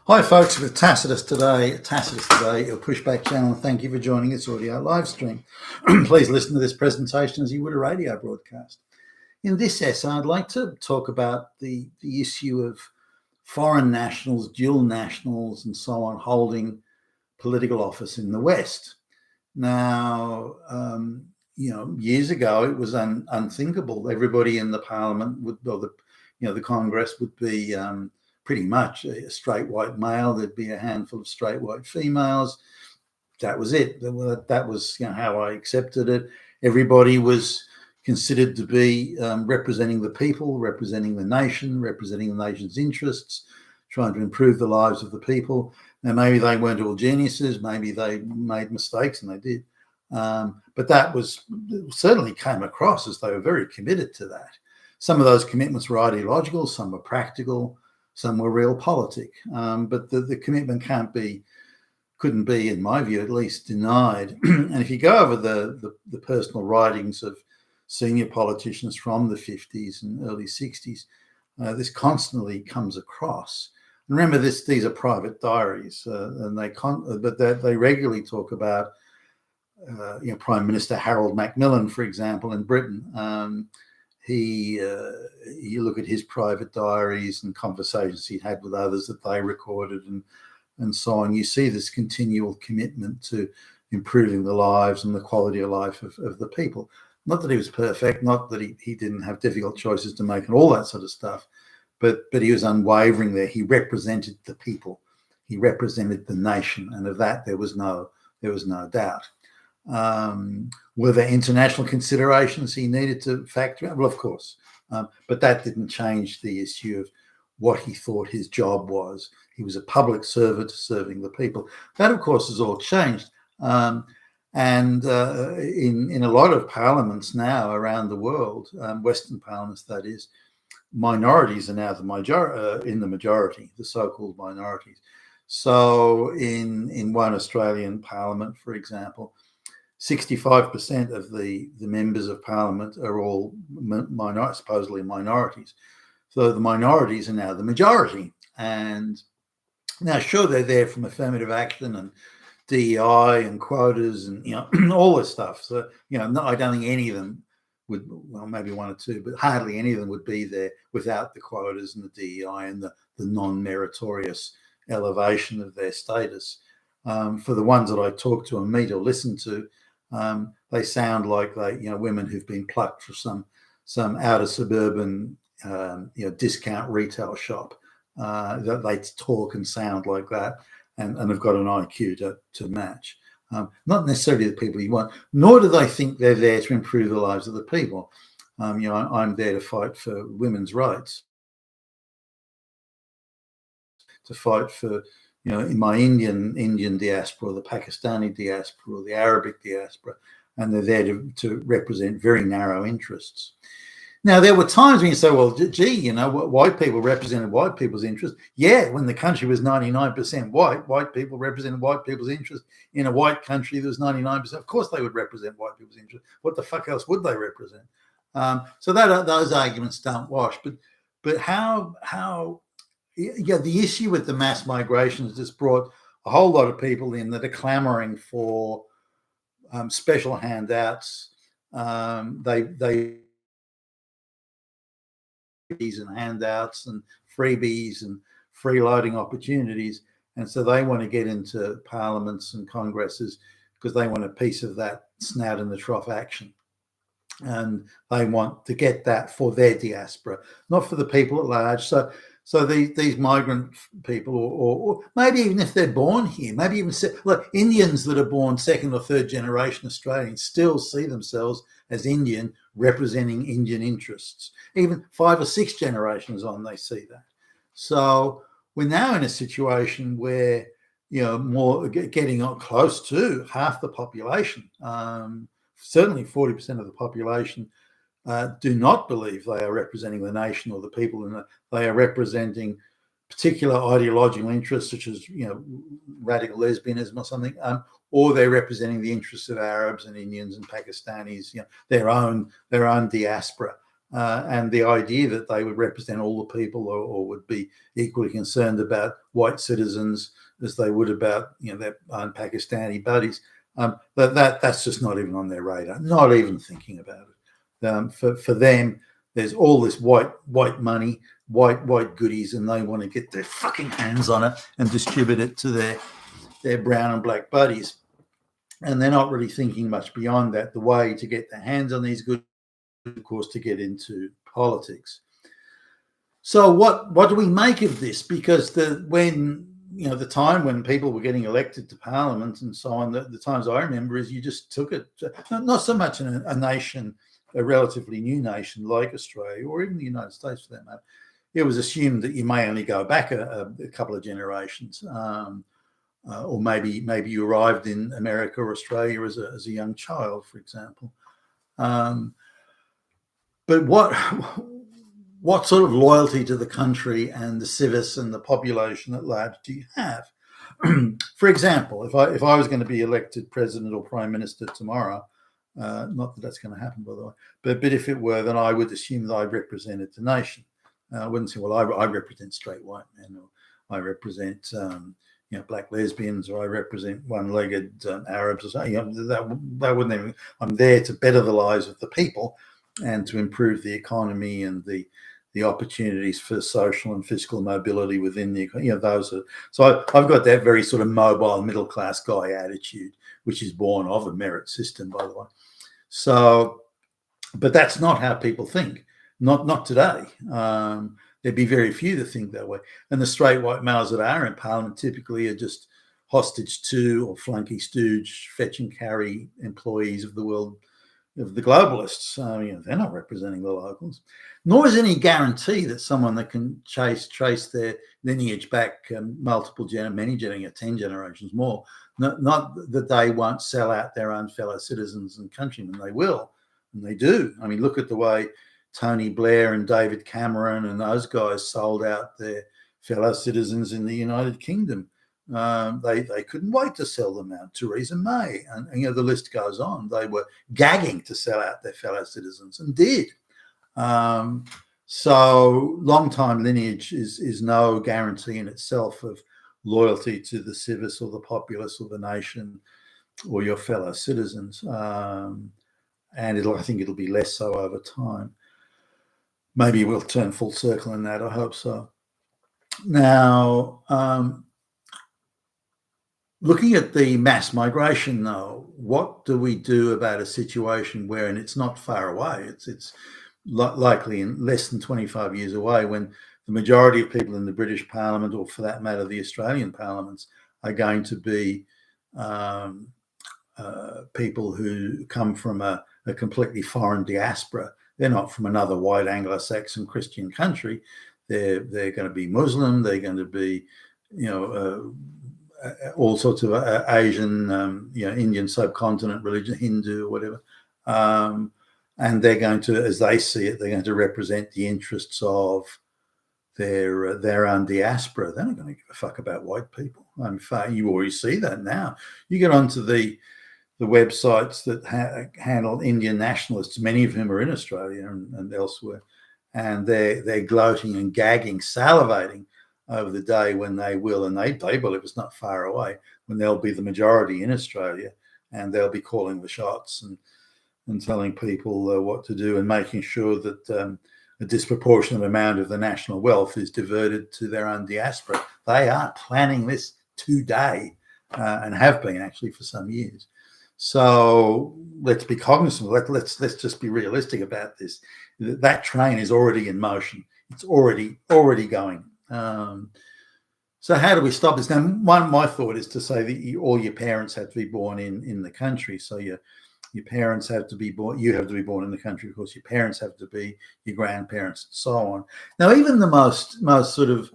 Hi folks, with Tacitus today, your pushback channel. Thank you for joining this audio live stream. Please listen to this presentation as you would a radio broadcast. In this essay, I'd like to talk about the issue of foreign nationals, dual nationals, and so on holding political office in the West. Now, years ago it was unthinkable. Everybody in the Parliament would, or the Congress would be pretty much a straight white male. There'd be a handful of straight white females. That was it. That was how I accepted it. Everybody was considered to be representing the people, representing the nation, representing the nation's interests, trying to improve the lives of the people. Now, maybe they weren't all geniuses. Maybe they made mistakes, and they did. But that certainly came across as they were very committed to that. Some of those commitments were ideological, some were practical, some were realpolitik. But the commitment couldn't be, in my view, at least denied. And if you go over the personal writings of senior politicians from the 50s and early 60s, this constantly comes across. And remember, these are private diaries, and they regularly talk about Prime Minister Harold Macmillan, for example, in Britain. You look at his private diaries and conversations he had with others that they recorded and so on. You see this continual commitment to improving the lives and the quality of life of the people. Not that he was perfect, not that he didn't have difficult choices to make and all that sort of stuff, but he was unwavering there. He represented the people. He represented the nation, and of that there was no doubt. Were there international considerations he needed to factor in? Well, of course, but that didn't change the issue of what he thought his job was. He was a public servant serving the people. That, of course, has all changed. And in a lot of parliaments now around the world, Western parliaments, that is, minorities are now in the majority, the so-called minorities. So in one Australian parliament, for example, 65% of the members of parliament are all supposedly minorities. So the minorities are now the majority. And now, sure, they're there from affirmative action and DEI and quotas and, all this stuff. So, I don't think any of them would, well, maybe one or two, but hardly any of them would be there without the quotas and the DEI and the non-meritorious elevation of their status. For the ones that I talk to and meet or listen to, they sound like women who've been plucked from some outer suburban discount retail shop. That they talk and sound like that, and have got an IQ to match. Not necessarily the people you want, nor do they think they're there to improve the lives of the people. I'm there to fight for women's rights, to fight for in my Indian diaspora, the Pakistani diaspora, the Arabic diaspora, and they're there to represent very narrow interests. Now, there were times when you say, well, gee, white people represented white people's interests. Yeah, when the country was 99% white people represented white people's interests. In a white country, there was 99%. Of course, they would represent white people's interests. What the fuck else would they represent? So those arguments don't wash. But how the issue with the mass migration has just brought a whole lot of people in that are clamoring for special handouts. They and handouts and freebies and freeloading opportunities, and so they want to get into parliaments and congresses because they want a piece of that snout in the trough action, and they want to get that for their diaspora, not for the people at large. So these migrant people, or maybe even if they're born here, maybe even look, Indians that are born second or third generation Australians still see themselves as Indian, representing Indian interests. Even 5 or 6 generations on, they see that. So we're now in a situation where more getting close to half the population, certainly 40% of the population, do not believe they are representing the nation or the people, and they are representing particular ideological interests, such as radical lesbianism or something, or they're representing the interests of Arabs and Indians and Pakistanis, their own diaspora. and the idea that they would represent all the people, or would be equally concerned about white citizens as they would about their own Pakistani buddies. That's just not even on their radar. Not even thinking about it. For them, there's all this white money, white goodies, and they want to get their fucking hands on it and distribute it to their brown and black buddies. And they're not really thinking much beyond that. The way to get their hands on these goods, of course, to get into politics. So what do we make of this? Because the time when people were getting elected to Parliament and so on, the times I remember is you just took it, not so much in a nation, a relatively new nation like Australia, or even the United States for that matter. It was assumed that you may only go back a couple of generations, or maybe you arrived in America or Australia as a young child, for example. But what sort of loyalty to the country and the civis and the population at large do you have? For example, if I was going to be elected president or prime minister tomorrow, not that that's going to happen, by the way, but if it were, then I would assume that I represented the nation. I wouldn't say, well, I represent straight white men, or I represent black lesbians, or I represent one-legged Arabs, or something. That wouldn't even. I'm there to better the lives of the people and to improve the economy and the opportunities for social and fiscal mobility within the those are. So I've got that very sort of mobile middle class guy attitude, which is born of a merit system, by the way. So, but that's not how people think. Not today. There'd be very few that think that way. And the straight white males that are in Parliament typically are just hostage to or flunky stooge, fetch and carry employees of the world, of the globalists. They're not representing the locals. Nor is any guarantee that someone that can trace their lineage back many 10 generations more, not that they won't sell out their own fellow citizens and countrymen. They will, and they do. I mean, look at the way Tony Blair and David Cameron and those guys sold out their fellow citizens in the United Kingdom. They couldn't wait to sell them out. Theresa May, and the list goes on. They were gagging to sell out their fellow citizens, and did. So long-time lineage is no guarantee in itself of loyalty to the civis or the populace or the nation or your fellow citizens. And I think it'll be less so over time. Maybe we'll turn full circle in that. I hope so. Now, looking at the mass migration, though, what do we do about a situation where, and it's not far away, it's likely in less than 25 years away, when the majority of people in the British Parliament, or for that matter, the Australian parliaments, are going to be people who come from a completely foreign diaspora. They're not from another white Anglo-Saxon Christian country. They're going to be Muslim. They're going to be, all sorts of Asian, Indian subcontinent religion, Hindu, or whatever. And they're going to, as they see it, they're going to represent the interests of their own diaspora. They're not going to give a fuck about white people. In fact, you already see that now. You get onto the websites that handle Indian nationalists, many of whom are in Australia and elsewhere, and they're gloating and gagging, salivating over the day when they will, and they believe it's not far away, when they'll be the majority in Australia, and they'll be calling the shots and telling people what to do, and making sure that a disproportionate amount of the national wealth is diverted to their own diaspora. They are planning this today, and have been actually for some years. So let's be cognizant. Let's just be realistic about this. That train is already in motion. It's already going. So how do we stop this? Now, my thought is to say that all your parents have to be born in the country. So your parents have to be born. You have to be born in the country. Of course, your parents have to be, your grandparents, and so on. Now, even the most sort of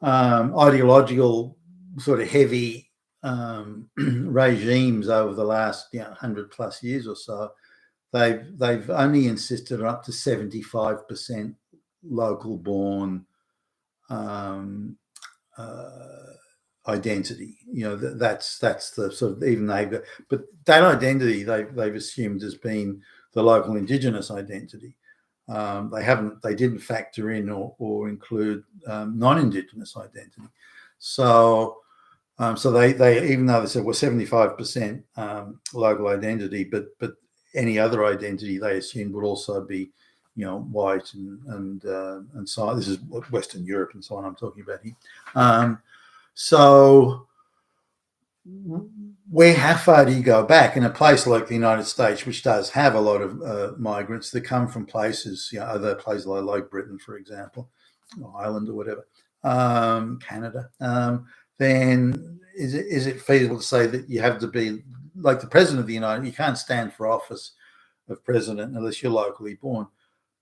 ideological, sort of heavy regimes over the last 100+ years or so, they've only insisted on up to 75% local born identity. That's the sort of, even but that identity they've assumed has been the local indigenous identity. They didn't factor in or include non-Indigenous identity. So they even though they said 75% local identity, but any other identity they assumed would also be, white and so this is Western Europe and so on I'm talking about here. So how far do you go back in a place like the United States, which does have a lot of migrants that come from places, other places like Britain, for example, or Ireland or whatever, Canada? Then is it feasible to say that you have to be like the president of the United? You can't stand for office of president unless you're locally born,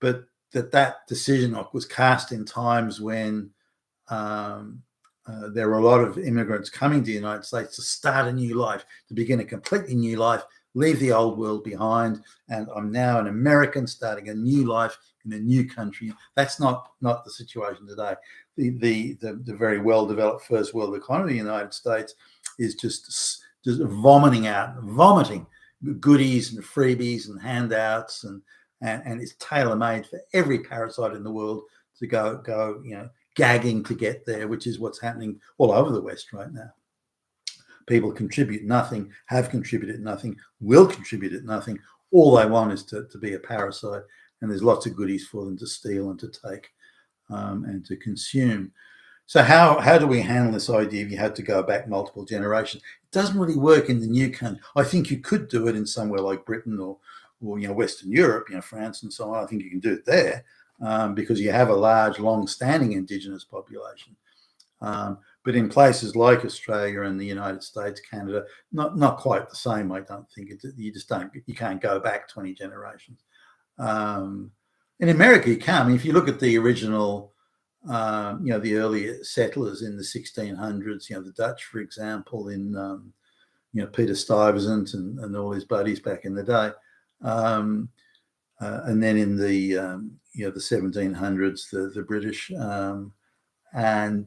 but that decision was cast in times when there were a lot of immigrants coming to the United States to start a new life, to begin a completely new life, leave the old world behind, and I'm now an American starting a new life in a new country. That's not the situation today. The very well-developed first world economy in the United States is just vomiting goodies and freebies and handouts, and it's tailor-made for every parasite in the world to go gagging to get there, which is what's happening all over the West right now. People contribute nothing, have contributed nothing, will contribute nothing. All they want is to be a parasite, and there's lots of goodies for them to steal and to take and to consume. So how do we handle this idea if you had to go back multiple generations? It doesn't really work in the new country. I think you could do it in somewhere like Britain or Western Europe, France and so on. I think you can do it there. Because you have a large, long-standing Indigenous population. But in places like Australia and the United States, Canada, not quite the same, I don't think. You can't go back 20 generations. In America, you can. I mean, if you look at the original, the earlier settlers in the 1600s, the Dutch, for example, in, Peter Stuyvesant and all his buddies back in the day. And then in the the 1700s, the British, and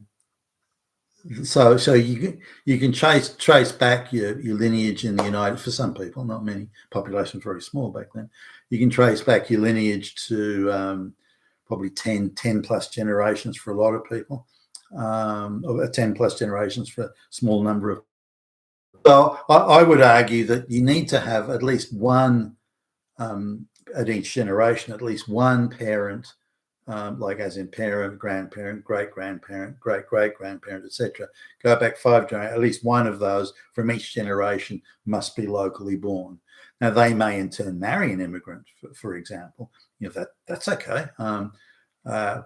so you can trace back your lineage in the United. For some people, not many. Population was very small back then. You can trace back your lineage to probably 10 plus generations for a lot of people, 10 plus generations for a small number of. So I would argue that you need to have at least one. At each generation, at least one parent, like as in parent, grandparent, great-grandparent, great-great-grandparent, etc. Go back 5 generations, at least one of those from each generation must be locally born. Now, they may in turn marry an immigrant, for example. That's okay. But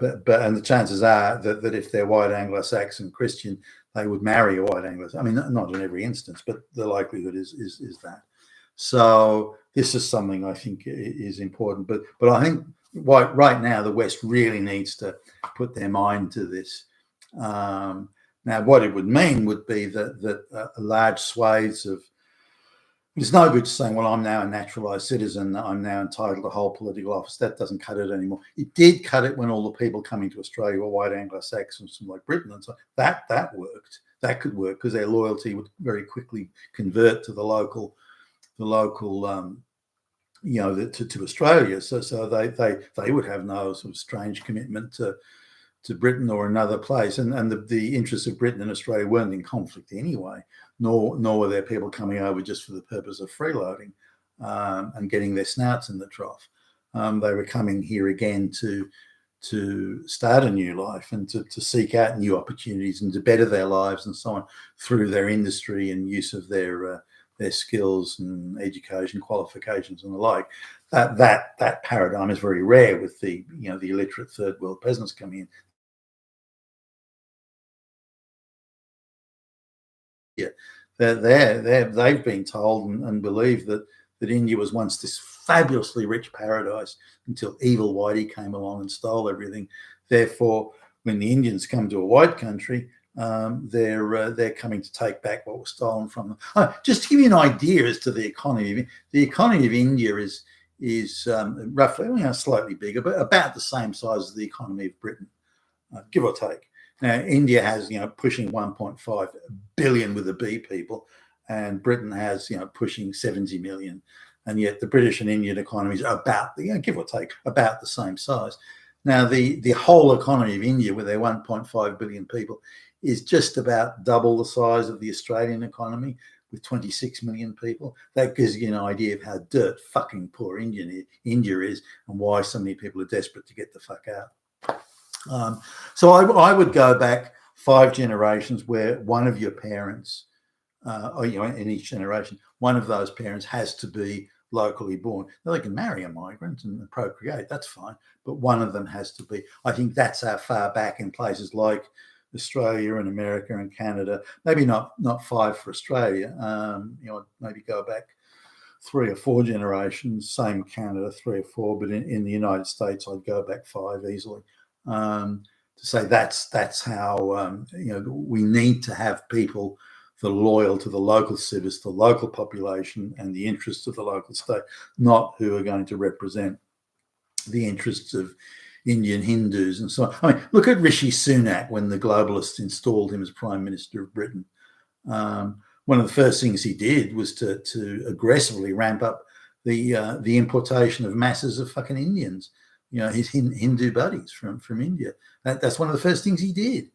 the chances are that if they're white Anglo-Saxon Christian, they would marry a white Anglo-Saxon. I mean, not in every instance, but the likelihood is that. So this is something I think is important, but I think right now the West really needs to put their mind to this. Now, what it would mean would be that large swathes of. It's no good saying, well, I'm now a naturalized citizen, I'm now entitled to hold political office. That doesn't cut it anymore. It did cut it when all the people coming to Australia were white Anglo-Saxons from like Britain and so on. That worked. That could work because their loyalty would very quickly convert to the local to Australia, so they would have no sort of strange commitment to Britain or another place, and the interests of Britain and Australia weren't in conflict anyway, nor were there people coming over just for the purpose of freeloading and getting their snouts in the trough. They were coming here again to start a new life and to seek out new opportunities and to better their lives and so on through their industry and use of their skills and education qualifications and the like. That paradigm is very rare with the illiterate third world peasants coming in. Yeah, they've been told and believe that India was once this fabulously rich paradise until evil Whitey came along and stole everything. Therefore, when the Indians come to a white country, they're coming to take back what was stolen from them. Just to give you an idea as to the economy of India is roughly slightly bigger, but about the same size as the economy of Britain, give or take. Now, India has pushing 1.5 billion with a B people, and Britain has pushing 70 million. and yet the British and Indian economies are about, give or take, about the same size. Now, the whole economy of India, with their 1.5 billion people, is just about double the size of the Australian economy, with 26 million people. That gives you an idea of how dirt fucking poor India is, and why so many people are desperate to get the fuck out. So I would go back 5 generations where one of your parents, or in each generation, one of those parents has to be locally born. Now, they can marry a migrant and procreate, that's fine, but one of them has to be. I think that's how far back in places like Australia and America and Canada, maybe not 5 for Australia, maybe go back 3 or 4 generations, same Canada, 3 or 4, but in the United States, I'd go back 5 easily. To say that's how, we need to have people that are loyal to the local civis, the local population, and the interests of the local state, not who are going to represent the interests of Indian Hindus and so on. I mean, look at Rishi Sunak when the globalists installed him as Prime Minister of Britain. One of the first things he did was to aggressively ramp up the importation of masses of fucking Indians, his Hindu buddies from India. That's one of the first things he did.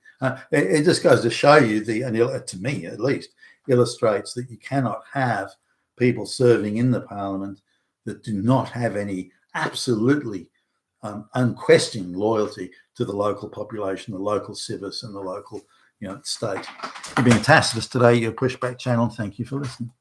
It just goes to show you, and to me at least, illustrates that you cannot have people serving in the parliament that do not have any absolutely unquestioned loyalty to the local population, the local civis, and the local state. You've been Tacitus today, your Pushback channel. Thank you for listening.